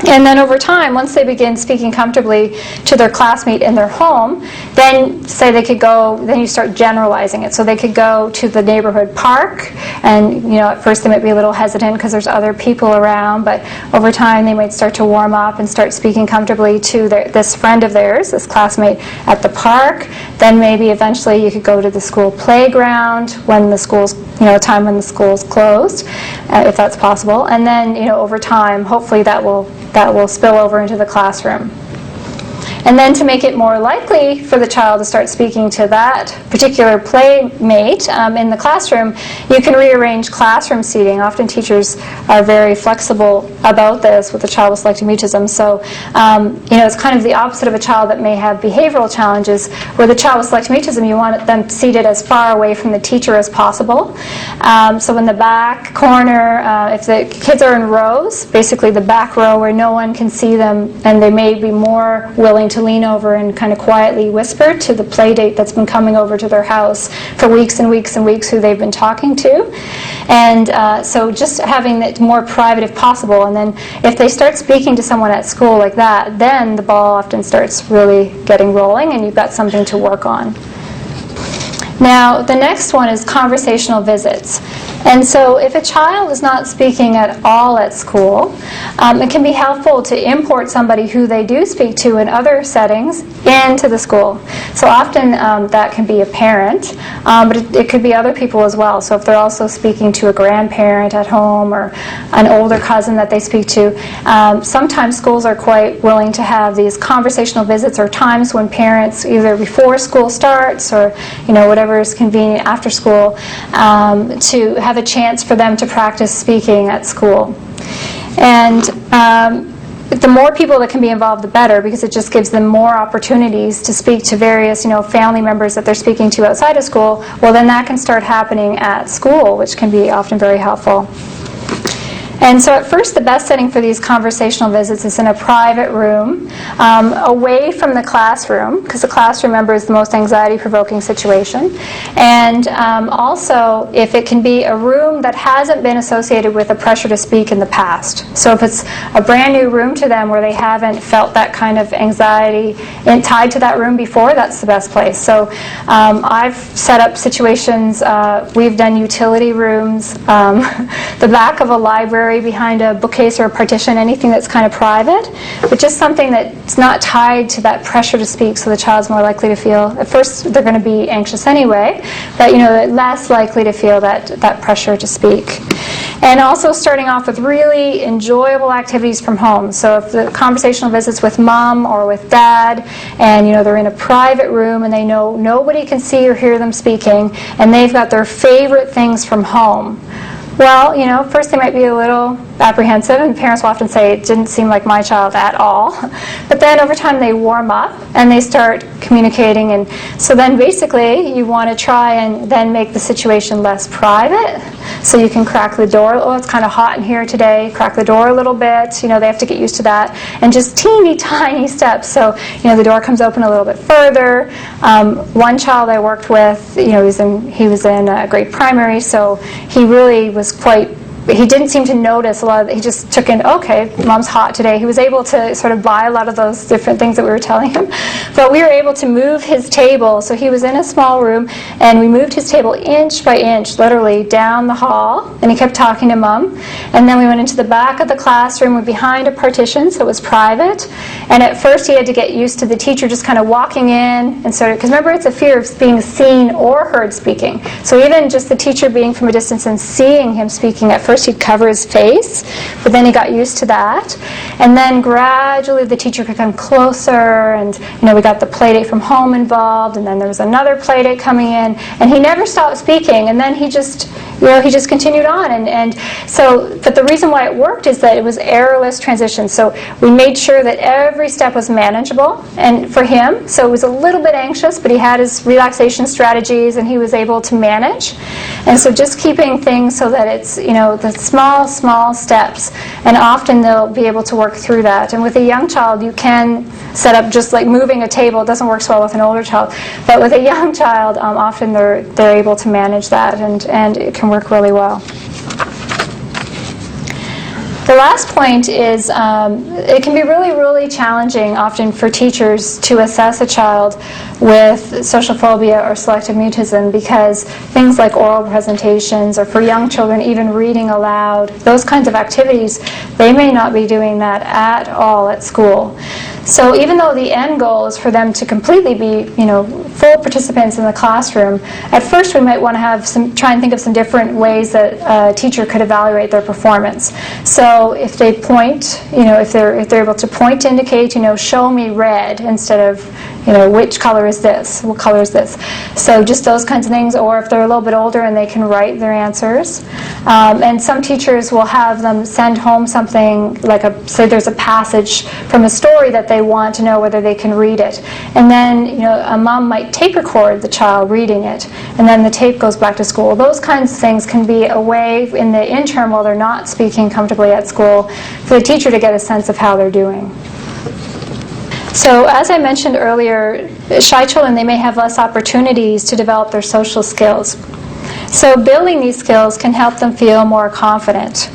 And then over time, once they begin speaking comfortably to their classmate in their home, then say they could go, then you start generalizing it. So they could go to the neighborhood park, and at first they might be a little hesitant because there's other people around, but over time they might start to warm up and start speaking comfortably to this friend of theirs, this classmate at the park. Then maybe eventually you could go to the school playground when the school's, time when the school's closed, if that's possible. And then, over time, hopefully that will spill over into the classroom. And then to make it more likely for the child to start speaking to that particular playmate in the classroom, you can rearrange classroom seating. Often teachers are very flexible about this with a child with selective mutism. So, it's kind of the opposite of a child that may have behavioral challenges. With a child with selective mutism, you want them seated as far away from the teacher as possible. So in the back corner, if the kids are in rows, basically the back row where no one can see them, and they may be more willing to lean over and kind of quietly whisper to the play date that's been coming over to their house for weeks and weeks and weeks, who they've been talking to. And so just having it more private if possible. And then if they start speaking to someone at school like that, then the ball often starts really getting rolling and you've got something to work on. Now, the next one is conversational visits. And so if a child is not speaking at all at school, it can be helpful to import somebody who they do speak to in other settings into the school. So often that can be a parent, but it could be other people as well. So if they're also speaking to a grandparent at home or an older cousin that they speak to, sometimes schools are quite willing to have these conversational visits, or times when parents, either before school starts or whatever is convenient after school, to have a chance for them to practice speaking at school. And the more people that can be involved, the better, because it just gives them more opportunities to speak to various, family members that they're speaking to outside of school. Well, then that can start happening at school, which can be often very helpful. And so at first, the best setting for these conversational visits is in a private room, away from the classroom, because the classroom, remember, is the most anxiety-provoking situation. And also, if it can be a room that hasn't been associated with a pressure to speak in the past. So if it's a brand new room to them where they haven't felt that kind of anxiety tied to that room before, that's the best place. So I've set up situations, we've done utility rooms, the back of a library, behind a bookcase or a partition, anything that's kind of private, but just something that's not tied to that pressure to speak, so the child's more likely to feel, at first they're going to be anxious anyway, but less likely to feel that pressure to speak. And also starting off with really enjoyable activities from home. So if the conversational visits with mom or with dad, and they're in a private room and they know nobody can see or hear them speaking, and they've got their favorite things from home. Well, first they might be a little apprehensive, and parents will often say, it didn't seem like my child at all. But then over time they warm up and they start communicating, and so then basically you want to try and then make the situation less private. So you can crack the door. Oh, it's kind of hot in here today. Crack the door a little bit. They have to get used to that. And just teeny tiny steps. So, the door comes open a little bit further. One child I worked with, he was in grade primary, so he really was he didn't seem to notice a lot he just took in, okay, mom's hot today. He was able to sort of buy a lot of those different things that we were telling him. But we were able to move his table. So he was in a small room, and we moved his table inch by inch, literally down the hall, and he kept talking to mom. And then we went into the back of the classroom, we're behind a partition, so it was private. And at first he had to get used to the teacher just kind of walking in and sort of, because remember, it's a fear of being seen or heard speaking. So even just the teacher being from a distance and seeing him speaking, at first he'd cover his face, but then he got used to that. And then gradually the teacher could come closer, and we got the play date from home involved, and then there was another play date coming in, and he never stopped speaking, and then he just continued on. And so, but the reason why it worked is that it was errorless transition. So we made sure that every step was manageable, and for him, so it was a little bit anxious, but he had his relaxation strategies and he was able to manage. And so just keeping things so that it's, the small, small steps, and often they'll be able to work through that. And with a young child, you can set up just like moving a table. It doesn't work so well with an older child, but with a young child, often they're able to manage that, and it can work really well. The last point is it can be really, really challenging often for teachers to assess a child with social phobia or selective mutism, because things like oral presentations, or for young children even reading aloud, those kinds of activities, they may not be doing that at all at school. So even though the end goal is for them to completely be, full participants in the classroom, at first we might want to try and think of some different ways that a teacher could evaluate their performance. So if they point, if they're able to point to indicate, show me red instead of, which color is this? What color is this? So just those kinds of things. Or if they're a little bit older and they can write their answers. And some teachers will have them send home something like say there's a passage from a story that they want to know whether they can read it. And then, a mom might tape record the child reading it, and then the tape goes back to school. Those kinds of things can be a way in the interim, while they're not speaking comfortably at school, for the teacher to get a sense of how they're doing. So as I mentioned earlier, shy children, they may have less opportunities to develop their social skills. So building these skills can help them feel more confident.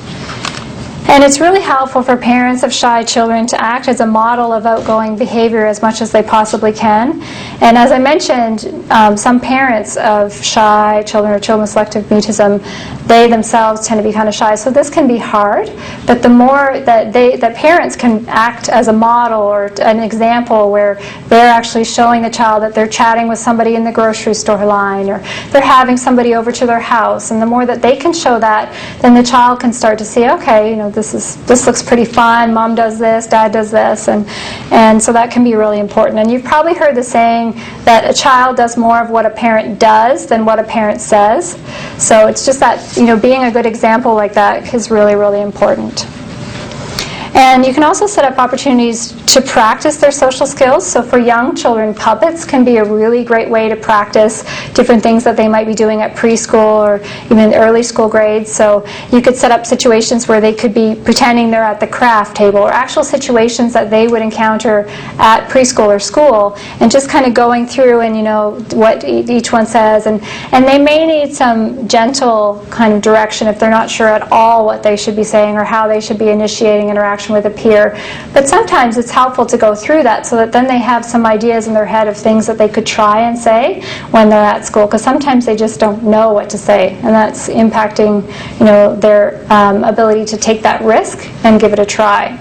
And it's really helpful for parents of shy children to act as a model of outgoing behavior as much as they possibly can. And as I mentioned, some parents of shy children or children with selective mutism, they themselves tend to be kind of shy. So this can be hard, but the more that parents can act as a model or an example where they're actually showing the child that they're chatting with somebody in the grocery store line, or they're having somebody over to their house, and the more that they can show that, then the child can start to see, okay, this looks pretty fun, mom does this, dad does this, and so that can be really important. And you've probably heard the saying that a child does more of what a parent does than what a parent says. So it's just that, being a good example like that is really, really important. And you can also set up opportunities to practice their social skills. So for young children, puppets can be a really great way to practice different things that they might be doing at preschool or even early school grades. So you could set up situations where they could be pretending they're at the craft table, or actual situations that they would encounter at preschool or school, and just kind of going through and what each one says. And they may need some gentle kind of direction if they're not sure at all what they should be saying or how they should be initiating interaction with a peer. But sometimes it's helpful to go through that so that then they have some ideas in their head of things that they could try and say when they're at school, because sometimes they just don't know what to say, and that's impacting their ability to take that risk and give it a try.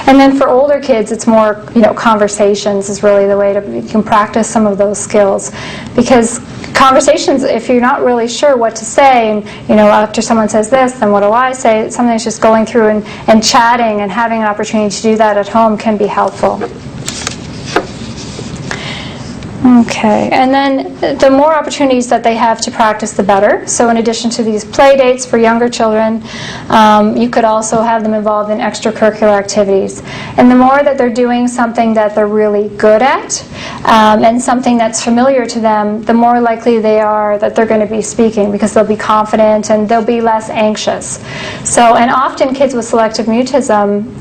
And then for older kids, it's more, conversations is really the way you can practice some of those skills. Because conversations, if you're not really sure what to say, and, after someone says this, then what do I say? Sometimes just going through and chatting and having an opportunity to do that at home can be helpful. Okay, and then the more opportunities that they have to practice, the better. So in addition to these play dates for younger children, you could also have them involved in extracurricular activities. And the more that they're doing something that they're really good at, and something that's familiar to them, the more likely they are that they're going to be speaking, because they'll be confident and they'll be less anxious. So, and often kids with selective mutism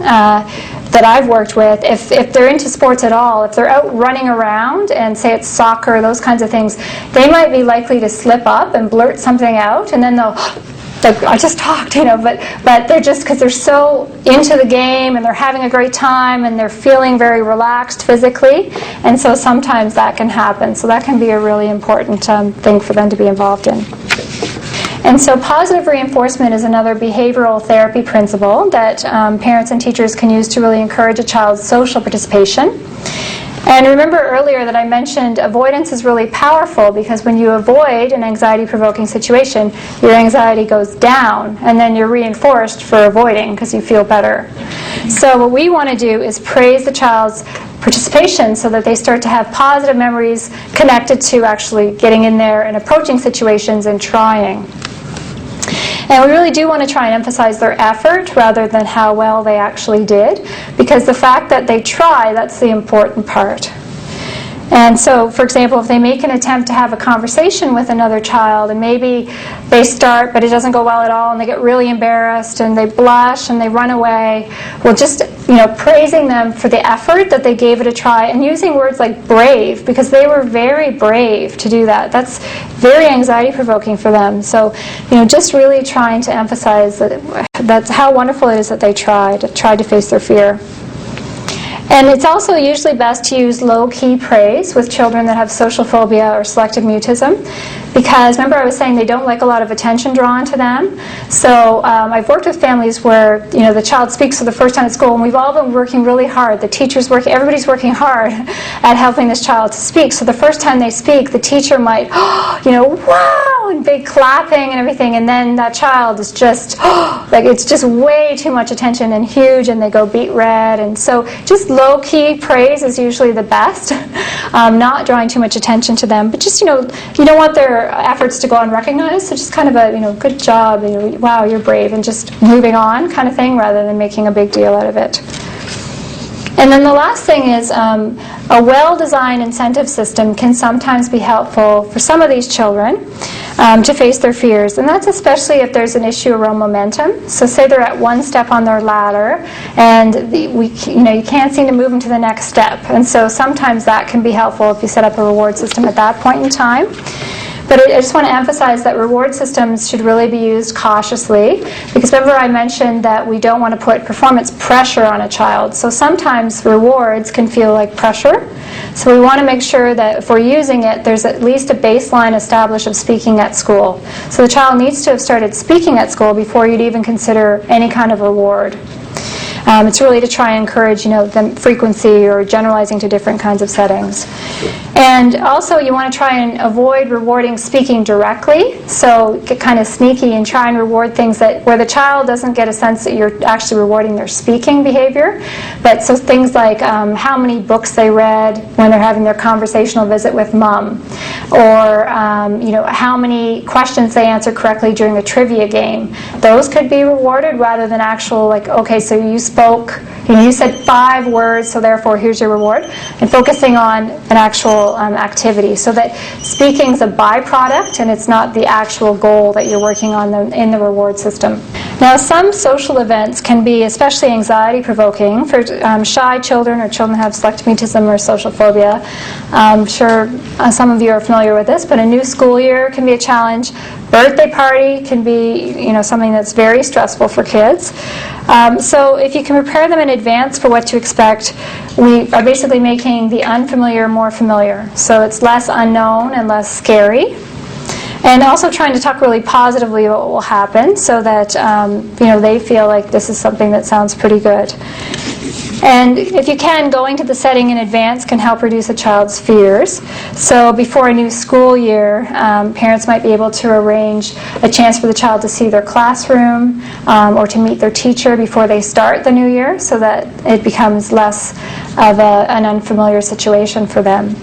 that I've worked with, if they're into sports at all, if they're out running around and say it's soccer, those kinds of things, they might be likely to slip up and blurt something out, and then I just talked, but they're just, because they're so into the game and they're having a great time and they're feeling very relaxed physically, and so sometimes that can happen. So that can be a really important thing for them to be involved in. And so positive reinforcement is another behavioral therapy principle that parents and teachers can use to really encourage a child's social participation. And remember earlier that I mentioned avoidance is really powerful, because when you avoid an anxiety-provoking situation, your anxiety goes down, and then you're reinforced for avoiding because you feel better. So what we want to do is praise the child's participation so that they start to have positive memories connected to actually getting in there and approaching situations and trying. And we really do want to try and emphasize their effort rather than how well they actually did, because the fact that they try, that's the important part. And so, for example, if they make an attempt to have a conversation with another child, and maybe they start, but it doesn't go well at all, and they get really embarrassed, and they blush, and they run away, well, just praising them for the effort that they gave it a try, and using words like brave, because they were very brave to do that. That's very anxiety-provoking for them. So, just really trying to emphasize that's how wonderful it is that they tried to face their fear. And it's also usually best to use low-key praise with children that have social phobia or selective mutism, because remember I was saying they don't like a lot of attention drawn to them. So I've worked with families where the child speaks for the first time at school, and we've all been working really hard. The teacher's working, everybody's working hard at helping this child to speak. So the first time they speak, the teacher might, wow, and big clapping and everything, and then that child is just, it's just way too much attention and huge, and they go beet red. And so just low-key praise is usually the best, not drawing too much attention to them, but just, you don't want their efforts to go unrecognized, so just kind of a, good job, wow, you're brave, and just moving on kind of thing, rather than making a big deal out of it. And then the last thing is a well-designed incentive system can sometimes be helpful for some of these children to face their fears, and that's especially if there's an issue around momentum. So say they're at one step on their ladder, and you can't seem to move them to the next step, and so sometimes that can be helpful if you set up a reward system at that point in time. But I just want to emphasize that reward systems should really be used cautiously, because remember I mentioned that we don't want to put performance pressure on a child. So sometimes rewards can feel like pressure. So we want to make sure that if we're using it, there's at least a baseline established of speaking at school. So the child needs to have started speaking at school before you'd even consider any kind of reward. It's really to try and encourage, the frequency or generalizing to different kinds of settings. And also you want to try and avoid rewarding speaking directly. So get kind of sneaky and try and reward things where the child doesn't get a sense that you're actually rewarding their speaking behavior. But so things like how many books they read when they're having their conversational visit with mom, or how many questions they answered correctly during a trivia game. Those could be rewarded rather than actual okay, so you spoke, you said 5 words, so therefore here's your reward, and focusing on an actual activity, so that speaking's a byproduct and it's not the actual goal that you're working on in the reward system. Now, some social events can be especially anxiety-provoking for shy children or children that have selective mutism or social phobia. I'm sure some of you are familiar with this, but a new school year can be a challenge. Birthday party can be, something that's very stressful for kids. So if you can prepare them in advance for what to expect, we are basically making the unfamiliar more familiar. So it's less unknown and less scary. And also trying to talk really positively about what will happen, so that they feel like this is something that sounds pretty good. And if you can, going to the setting in advance can help reduce a child's fears. So before a new school year, parents might be able to arrange a chance for the child to see their classroom or to meet their teacher before they start the new year, so that it becomes less of an unfamiliar situation for them.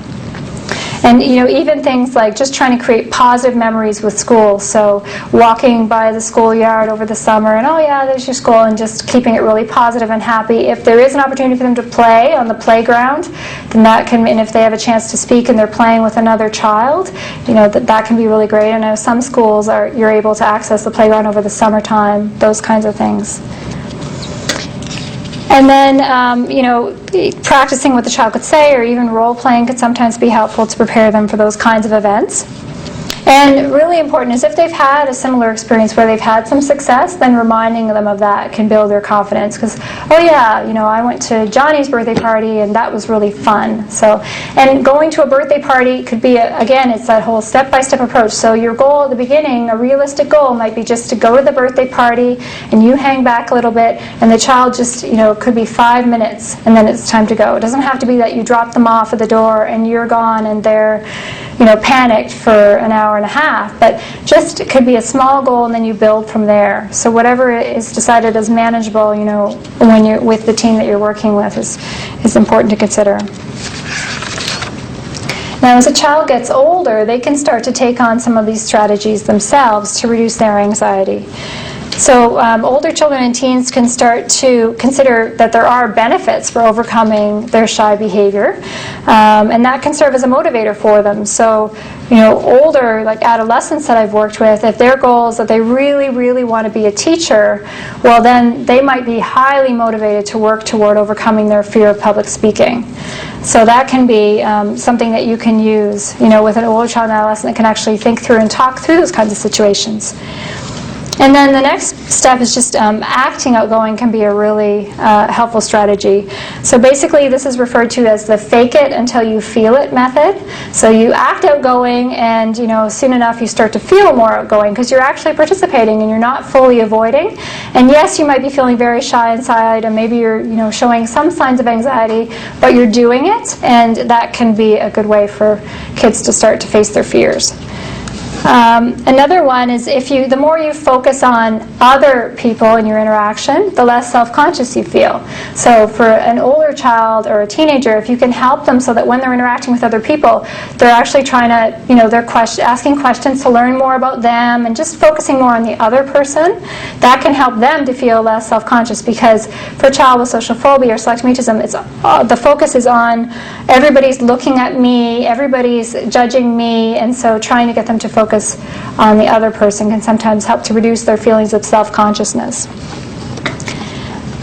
And even things like just trying to create positive memories with school. So walking by the schoolyard over the summer, and oh yeah, there's your school, and just keeping it really positive and happy. If there is an opportunity for them to play on the playground, then that can, and if they have a chance to speak and they're playing with another child, that can be really great. I know some schools you're able to access the playground over the summertime, those kinds of things. And then, practicing what the child could say, or even role-playing could sometimes be helpful to prepare them for those kinds of events. And really important is if they've had a similar experience where they've had some success, then reminding them of that can build their confidence. Because, oh yeah, I went to Johnny's birthday party and that was really fun. So, and going to a birthday party could be, again, it's that whole step-by-step approach. So your goal at the beginning, a realistic goal, might be just to go to the birthday party and you hang back a little bit, and the child just, could be 5 minutes and then it's time to go. It doesn't have to be that you drop them off at the door and you're gone and they're, panicked for an hour and a half, but just it could be a small goal and then you build from there. So whatever is decided as manageable, when you're with the team that you're working with is important to consider. Now, as a child gets older, they can start to take on some of these strategies themselves to reduce their anxiety. So older children and teens can start to consider that there are benefits for overcoming their shy behavior, and that can serve as a motivator for them. So, older, like adolescents that I've worked with, if their goal is that they really, really want to be a teacher, well then they might be highly motivated to work toward overcoming their fear of public speaking. So that can be something that you can use, with an older child and adolescent that can actually think through and talk through those kinds of situations. And then the next step is just acting outgoing can be a really helpful strategy. So basically this is referred to as the fake it until you feel it method. So you act outgoing and soon enough you start to feel more outgoing because you're actually participating and you're not fully avoiding. And yes, you might be feeling very shy inside and maybe you're showing some signs of anxiety, but you're doing it, and that can be a good way for kids to start to face their fears. Another one is the more you focus on other people in your interaction, the less self-conscious you feel. So for an older child or a teenager, if you can help them so that when they're interacting with other people, they're actually trying to, they're asking questions to learn more about them and just focusing more on the other person, that can help them to feel less self-conscious, because for a child with social phobia or selective mutism, the focus is on everybody's looking at me, everybody's judging me, and so trying to get them to focus on the other person can sometimes help to reduce their feelings of self-consciousness.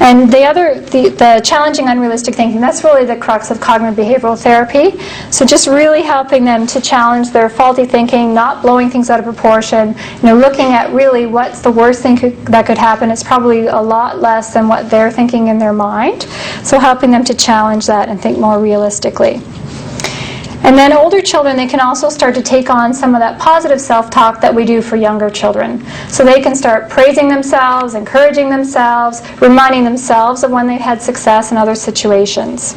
And the challenging unrealistic thinking, that's really the crux of cognitive behavioral therapy. So just really helping them to challenge their faulty thinking, not blowing things out of proportion, looking at really what's the worst thing that could happen. It's probably a lot less than what they're thinking in their mind. So helping them to challenge that and think more realistically. And then older children, they can also start to take on some of that positive self-talk that we do for younger children. So they can start praising themselves, encouraging themselves, reminding themselves of when they've had success in other situations.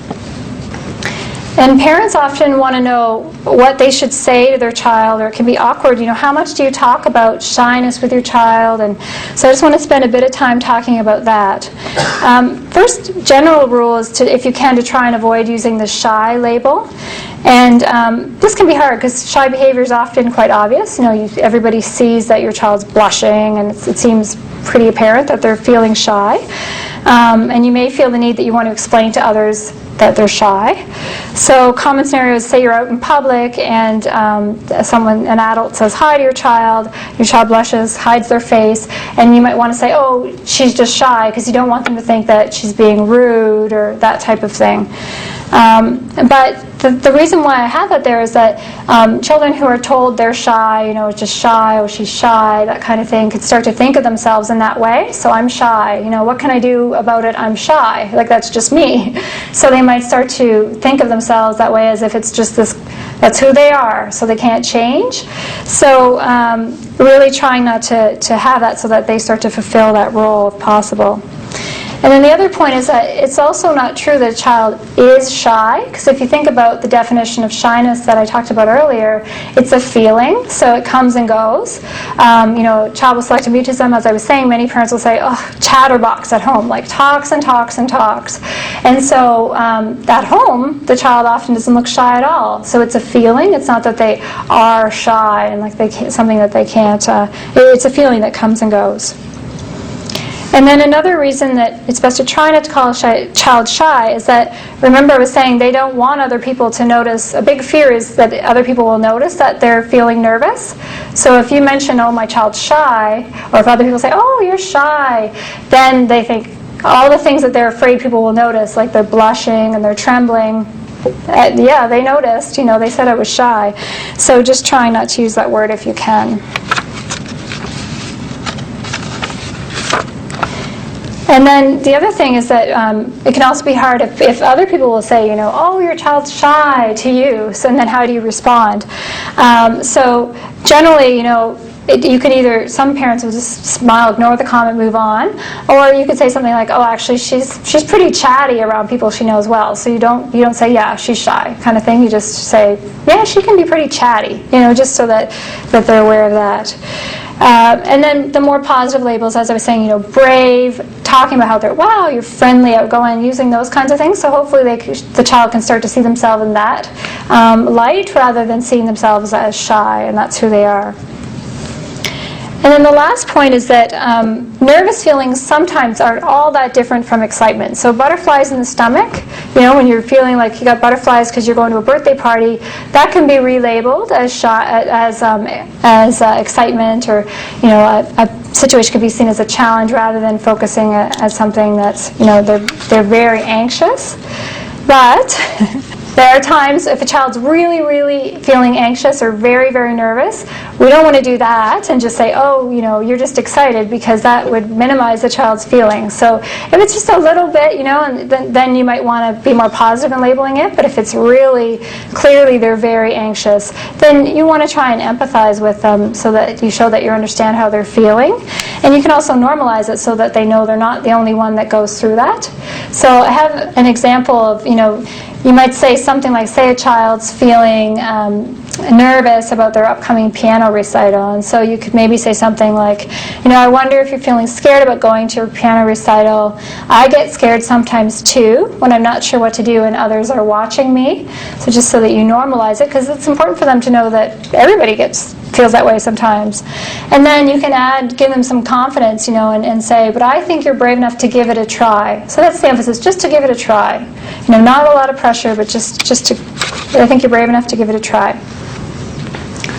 And parents often want to know what they should say to their child, or it can be awkward. How much do you talk about shyness with your child? And so I just want to spend a bit of time talking about that. First general rule is to, if you can, to try and avoid using the shy label. And this can be hard because shy behavior is often quite obvious. Everybody sees that your child's blushing, and it seems pretty apparent that they're feeling shy. And you may feel the need that you want to explain to others that they're shy. So common scenarios, say you're out in public and an adult says hi to your child blushes, hides their face, and you might want to say, oh, she's just shy, because you don't want them to think that she's being rude or that type of thing. But the reason why I have that there is that children who are told they're shy, just shy, oh, she's shy, that kind of thing, could start to think of themselves in that way. So I'm shy, what can I do about it? I'm shy, like that's just me. So they might start to think of themselves that way, as if it's just that's who they are, so they can't change. So really trying not to have that, so that they start to fulfill that role if possible. And then the other point is that it's also not true that a child is shy, because if you think about the definition of shyness that I talked about earlier, it's a feeling, so it comes and goes. Child with selective mutism, as I was saying, many parents will say, oh, chatterbox at home, like talks and talks and talks. And so at home, the child often doesn't look shy at all. So it's a feeling, it's not that they are shy and like something that they can't, it's a feeling that comes and goes. And then another reason that it's best to try not to call a child shy is that, remember I was saying they don't want other people to notice. A big fear is that other people will notice that they're feeling nervous. So if you mention, oh, my child's shy, or if other people say, oh, you're shy, then they think all the things that they're afraid people will notice, like they're blushing and they're trembling. Yeah, they noticed, they said I was shy. So just try not to use that word if you can. And then the other thing is that it can also be hard if other people will say, oh, your child's shy to you, so, and then how do you respond? So generally, you can either, some parents will just smile, ignore the comment, move on, or you could say something like, oh, actually, she's pretty chatty around people she knows well. So you don't say, yeah, she's shy, kind of thing. You just say, yeah, she can be pretty chatty, just so that they're aware of that. And then the more positive labels, as I was saying, brave, talking about how you're friendly, outgoing, using those kinds of things. So hopefully the child can start to see themselves in that light, rather than seeing themselves as shy, and that's who they are. And then the last point is that nervous feelings sometimes aren't all that different from excitement. So butterflies in the stomach, when you're feeling like you got butterflies because you're going to a birthday party, that can be relabeled as excitement, or a situation could be seen as a challenge rather than focusing as something that's they're very anxious. But there are times if a child's really, really feeling anxious or very, very nervous, we don't want to do that and just say, oh, you're just excited, because that would minimize the child's feelings. So if it's just a little bit, and then you might want to be more positive in labeling it. But if it's really clearly they're very anxious, then you want to try and empathize with them so that you show that you understand how they're feeling. And you can also normalize it so that they know they're not the only one that goes through that. So I have an example of, you might say something like, say a child's feeling nervous about their upcoming piano recital, and so you could maybe say something like, I wonder if you're feeling scared about going to your piano recital. I get scared sometimes too when I'm not sure what to do and others are watching me. So just so that you normalize it, because it's important for them to know that everybody feels that way sometimes. And then you can give them some confidence, and say, but I think you're brave enough to give it a try. So that's the emphasis, just to give it a try. Not a lot of pressure, but just to, I think you're brave enough to give it a try.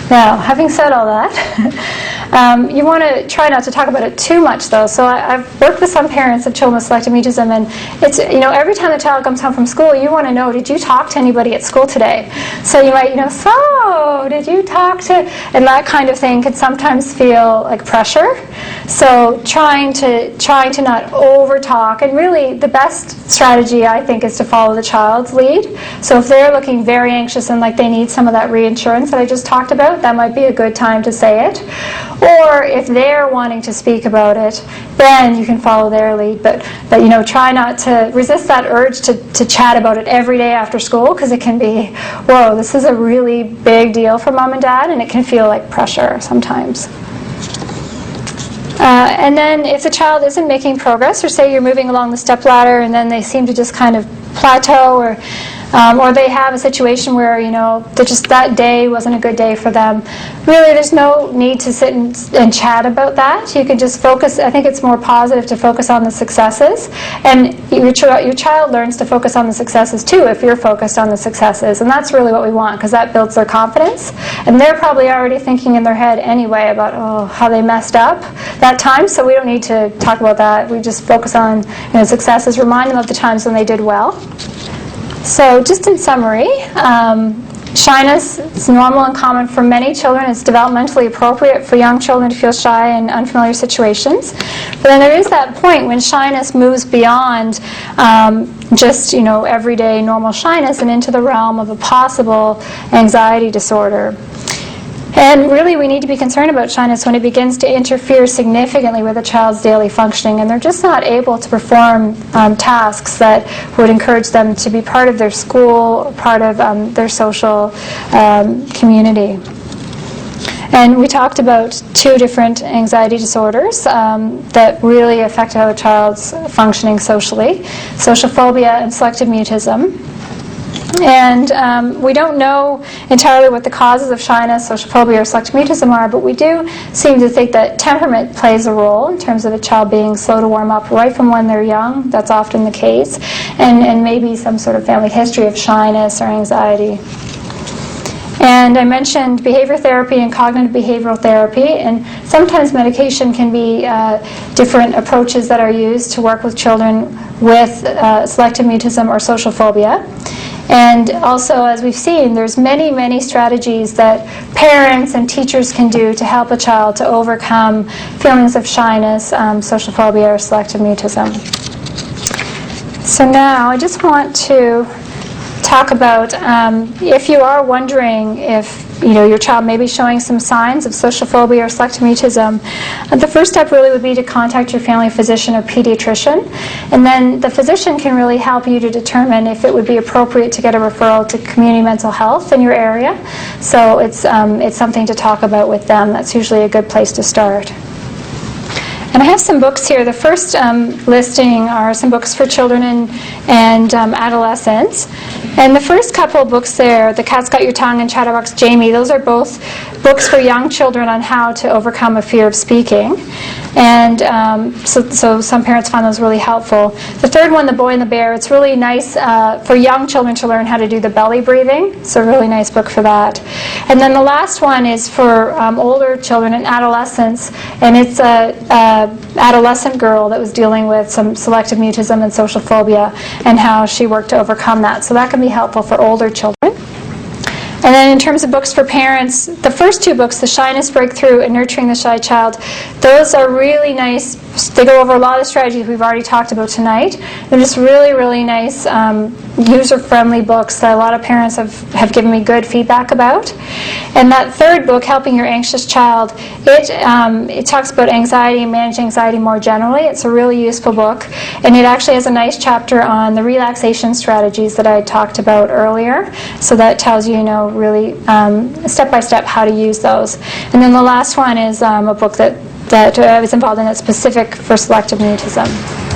Now, having said all that, you want to try not to talk about it too much, though. So I've worked with some parents of children with selective mutism, and it's, every time the child comes home from school, you want to know, did you talk to anybody at school today? So you might, so did you talk to, and that kind of thing can sometimes feel like pressure. So trying to not over talk, and really the best strategy, I think, is to follow the child's lead. So if they're looking very anxious and like they need some of that reassurance that I just talked about, that might be a good time to say it. Or if they're wanting to speak about it, then you can follow their lead. But try not to resist that urge to chat about it every day after school, because it can be, whoa, this is a really big deal for mom and dad, and it can feel like pressure sometimes. And then if the child isn't making progress, or say you're moving along the stepladder and then they seem to just kind of plateau, or they have a situation where that day wasn't a good day for them, really there's no need to sit and chat about that. You can just focus. I think it's more positive to focus on the successes, and your child learns to focus on the successes too if you're focused on the successes, and that's really what we want, because that builds their confidence, and they're probably already thinking in their head anyway about how they messed up that time, so we don't need to talk about that. We just focus on successes, remind them of the times when they did well. So just in summary, shyness is normal and common for many children. It's developmentally appropriate for young children to feel shy in unfamiliar situations. But then there is that point when shyness moves beyond just everyday normal shyness and into the realm of a possible anxiety disorder. And really, we need to be concerned about shyness when it begins to interfere significantly with a child's daily functioning, and they're just not able to perform tasks that would encourage them to be part of their school, part of their social community. And we talked about two different anxiety disorders that really affect how a child's functioning socially: social phobia and selective mutism. And we don't know entirely what the causes of shyness, social phobia, or selective mutism are, but we do seem to think that temperament plays a role in terms of a child being slow to warm up right from when they're young. That's often the case. And maybe some sort of family history of shyness or anxiety. And I mentioned behavior therapy and cognitive behavioral therapy, and sometimes medication can be different approaches that are used to work with children with selective mutism or social phobia. And also, as we've seen, there's many, many strategies that parents and teachers can do to help a child to overcome feelings of shyness, social phobia, or selective mutism. So now I just want to talk about if you are wondering if your child may be showing some signs of social phobia or selective mutism, the first step really would be to contact your family physician or pediatrician, and then the physician can really help you to determine if it would be appropriate to get a referral to community mental health in your area. So it's something to talk about with them. That's usually a good place to start. And I have some books here. The first listing are some books for children and adolescents. And the first couple of books there, The Cat's Got Your Tongue and Chatterbox Jamie, those are both books for young children on how to overcome a fear of speaking. And so some parents found those really helpful. The third one, The Boy and the Bear, it's really nice for young children to learn how to do the belly breathing. It's a really nice book for that. And then the last one is for older children and adolescents, and it's a adolescent girl that was dealing with some selective mutism and social phobia and how she worked to overcome that. So that can be helpful for older children. And then in terms of books for parents, the first two books, The Shyness Breakthrough and Nurturing the Shy Child, those are really nice. They go over a lot of the strategies we've already talked about tonight. They're just really, really nice, user-friendly books that a lot of parents have given me good feedback about. And that third book, Helping Your Anxious Child, it talks about anxiety and managing anxiety more generally. It's a really useful book. And it actually has a nice chapter on the relaxation strategies that I talked about earlier. So that tells you, really step-by-step how to use those. And then the last one is a book that I was involved in that's specific for selective mutism.